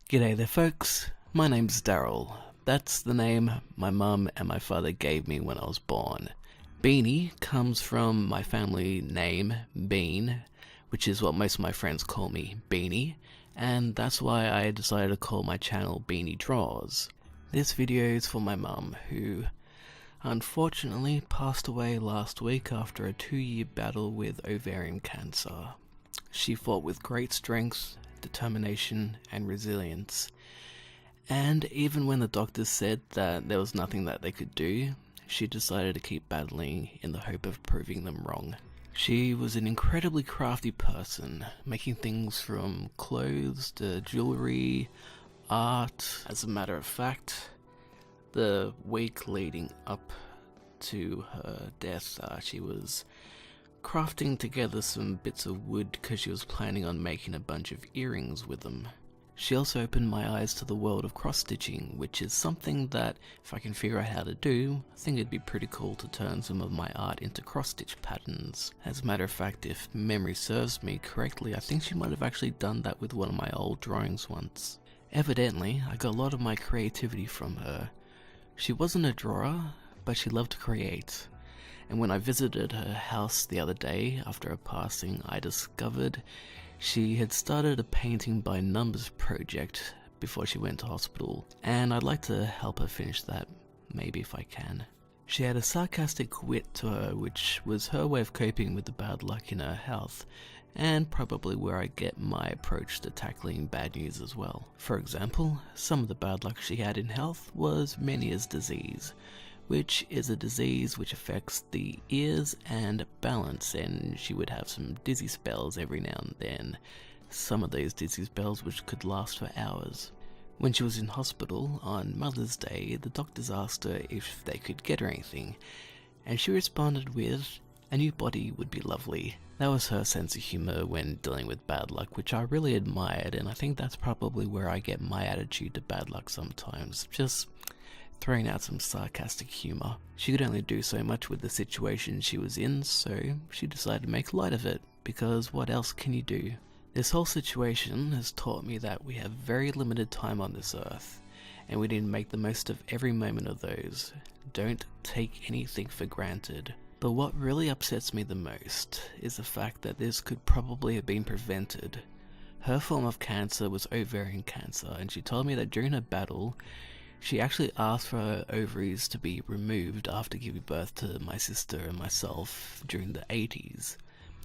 G'day there folks, my name's Daryl. That's the name my mum and my father gave me when I was born. Beanie comes from my family name, Bean, which is what most of my friends call me, Beanie, and that's why I decided to call my channel Beanie Draws. This video is for my mum, who unfortunately passed away last week after a 2-year battle with ovarian cancer. She fought with great strength, determination and resilience, and even when the doctors said that there was nothing that they could do, she decided to keep battling in the hope of proving them wrong. She was an incredibly crafty person, making things from clothes to jewelry, art. As a matter of fact, the week leading up to her death, she was crafting together some bits of wood because she was planning on making a bunch of earrings with them. She also opened my eyes to the world of cross-stitching, which is something that, if I can figure out how to do, I think it'd be pretty cool to turn some of my art into cross-stitch patterns. As a matter of fact, if memory serves me correctly, I think she might have actually done that with one of my old drawings once. Evidently, I got a lot of my creativity from her. She wasn't a drawer, but she loved to create. And when I visited her house the other day after her passing, I discovered she had started a painting by numbers project before she went to hospital, and I'd like to help her finish that, maybe if I can. She had a sarcastic wit to her, which was her way of coping with the bad luck in her health, and probably where I get my approach to tackling bad news as well. For example, some of the bad luck she had in health was Meniere's disease, which is a disease which affects the ears and balance, and she would have some dizzy spells every now and then. Some of those dizzy spells which could last for hours. When she was in hospital on Mother's Day, the doctors asked her if they could get her anything, and she responded with, "A new body would be lovely." That was her sense of humour when dealing with bad luck, which I really admired, and I think that's probably where I get my attitude to bad luck sometimes. Just throwing out some sarcastic humour. She could only do so much with the situation she was in, so she decided to make light of it, because what else can you do? This whole situation has taught me that we have very limited time on this earth, and we need to make the most of every moment of those. Don't take anything for granted. But what really upsets me the most is the fact that this could probably have been prevented. Her form of cancer was ovarian cancer, and she told me that during her battle, she actually asked for her ovaries to be removed after giving birth to my sister and myself during the 80s.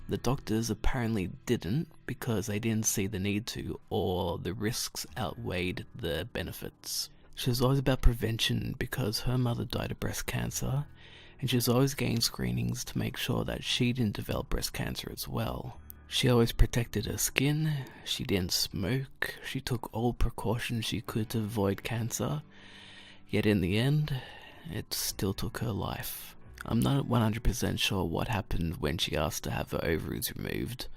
The doctors apparently didn't because they didn't see the need to, or the risks outweighed the benefits. She was always about prevention because her mother died of breast cancer, and she was always getting screenings to make sure that she didn't develop breast cancer as well. She always protected her skin, she didn't smoke, she took all precautions she could to avoid cancer, yet in the end, it still took her life. I'm not 100% sure what happened when she asked to have her ovaries removed,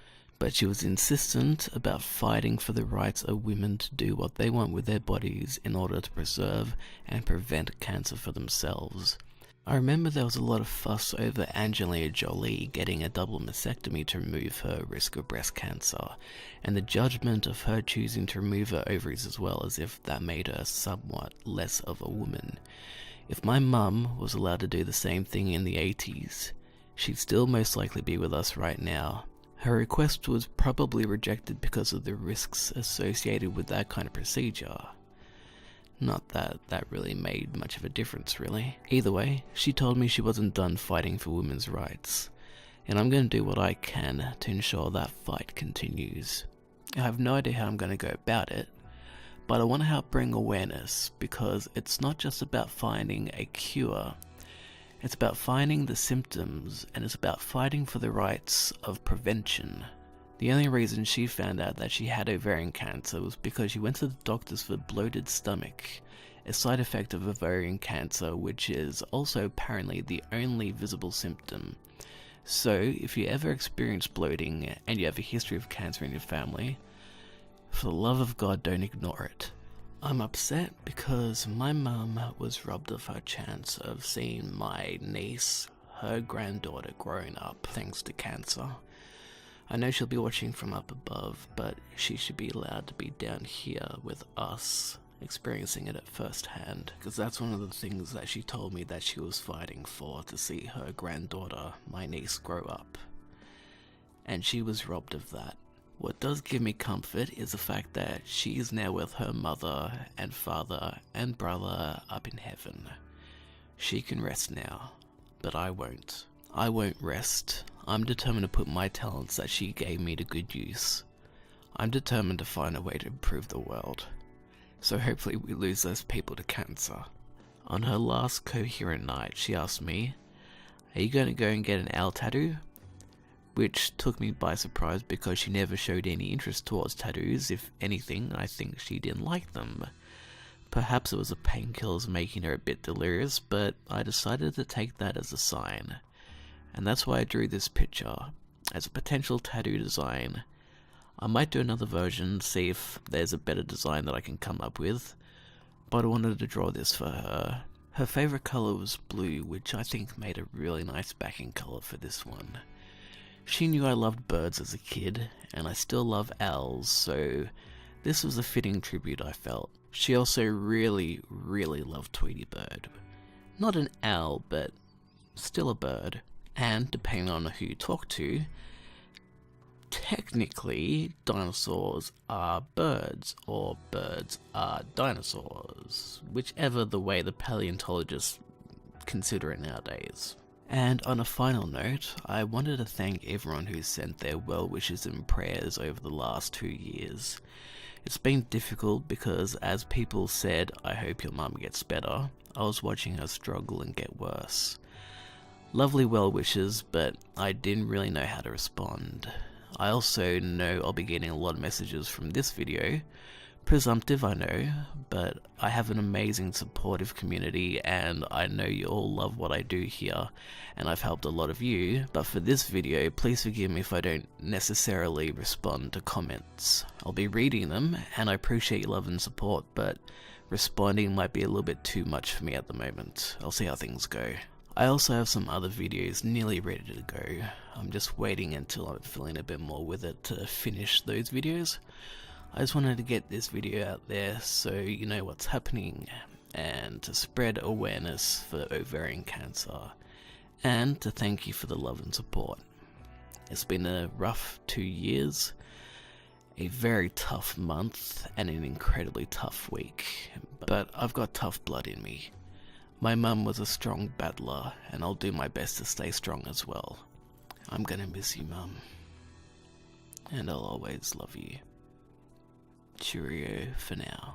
but she was insistent about fighting for the rights of women to do what they want with their bodies in order to preserve and prevent cancer for themselves. I remember there was a lot of fuss over Angelina Jolie getting a double mastectomy to remove her risk of breast cancer, and the judgment of her choosing to remove her ovaries as well, as if that made her somewhat less of a woman. If my mum was allowed to do the same thing in the 80s, she'd still most likely be with us right now. Her request was probably rejected because of the risks associated with that kind of procedure. Not that that really made much of a difference, really. Either way, she told me she wasn't done fighting for women's rights, and I'm going to do what I can to ensure that fight continues. I have no idea how I'm going to go about it, but I want to help bring awareness, because it's not just about finding a cure, it's about finding the symptoms, and it's about fighting for the rights of prevention. The only reason she found out that she had ovarian cancer was because she went to the doctors for bloated stomach, a side effect of ovarian cancer which is also apparently the only visible symptom. So if you ever experience bloating and you have a history of cancer in your family, for the love of God, don't ignore it. I'm upset because my mum was robbed of her chance of seeing my niece, her granddaughter, growing up thanks to cancer. I know she'll be watching from up above, but she should be allowed to be down here with us, experiencing it at first hand, because that's one of the things that she told me that she was fighting for, to see her granddaughter, my niece, grow up. And she was robbed of that. What does give me comfort is the fact that she is now with her mother and father and brother up in heaven. She can rest now, but I won't. I won't rest. I'm determined to put my talents that she gave me to good use. I'm determined to find a way to improve the world. So hopefully we lose those people to cancer. On her last coherent night, she asked me, "Are you going to go and get an owl tattoo?" Which took me by surprise because she never showed any interest towards tattoos. If anything, I think she didn't like them. Perhaps it was the painkillers making her a bit delirious, but I decided to take that as a sign. And that's why I drew this picture, as a potential tattoo design. I might do another version, see if there's a better design that I can come up with, but I wanted to draw this for her. Her favourite colour was blue, which I think made a really nice backing colour for this one. She knew I loved birds as a kid, and I still love owls, so this was a fitting tribute, I felt. She also really, really loved Tweety Bird. Not an owl, but still a bird. And, depending on who you talk to, technically dinosaurs are birds, or birds are dinosaurs, whichever the way the paleontologists consider it nowadays. And on a final note, I wanted to thank everyone who sent their well wishes and prayers over the last 2 years. It's been difficult because, as people said, "I hope your mum gets better," I was watching her struggle and get worse. Lovely well wishes, but I didn't really know how to respond. I also know I'll be getting a lot of messages from this video. Presumptive, I know, but I have an amazing supportive community and I know you all love what I do here and I've helped a lot of you, but for this video, please forgive me if I don't necessarily respond to comments. I'll be reading them and I appreciate your love and support, but responding might be a little bit too much for me at the moment. I'll see how things go. I also have some other videos nearly ready to go. I'm just waiting until I'm feeling a bit more with it to finish those videos. I just wanted to get this video out there so you know what's happening and to spread awareness for ovarian cancer and to thank you for the love and support. It's been a rough 2 years, a very tough month and an incredibly tough week, but I've got tough blood in me. My mum was a strong battler and I'll do my best to stay strong as well. I'm gonna miss you, Mum, and I'll always love you. Cheerio for now.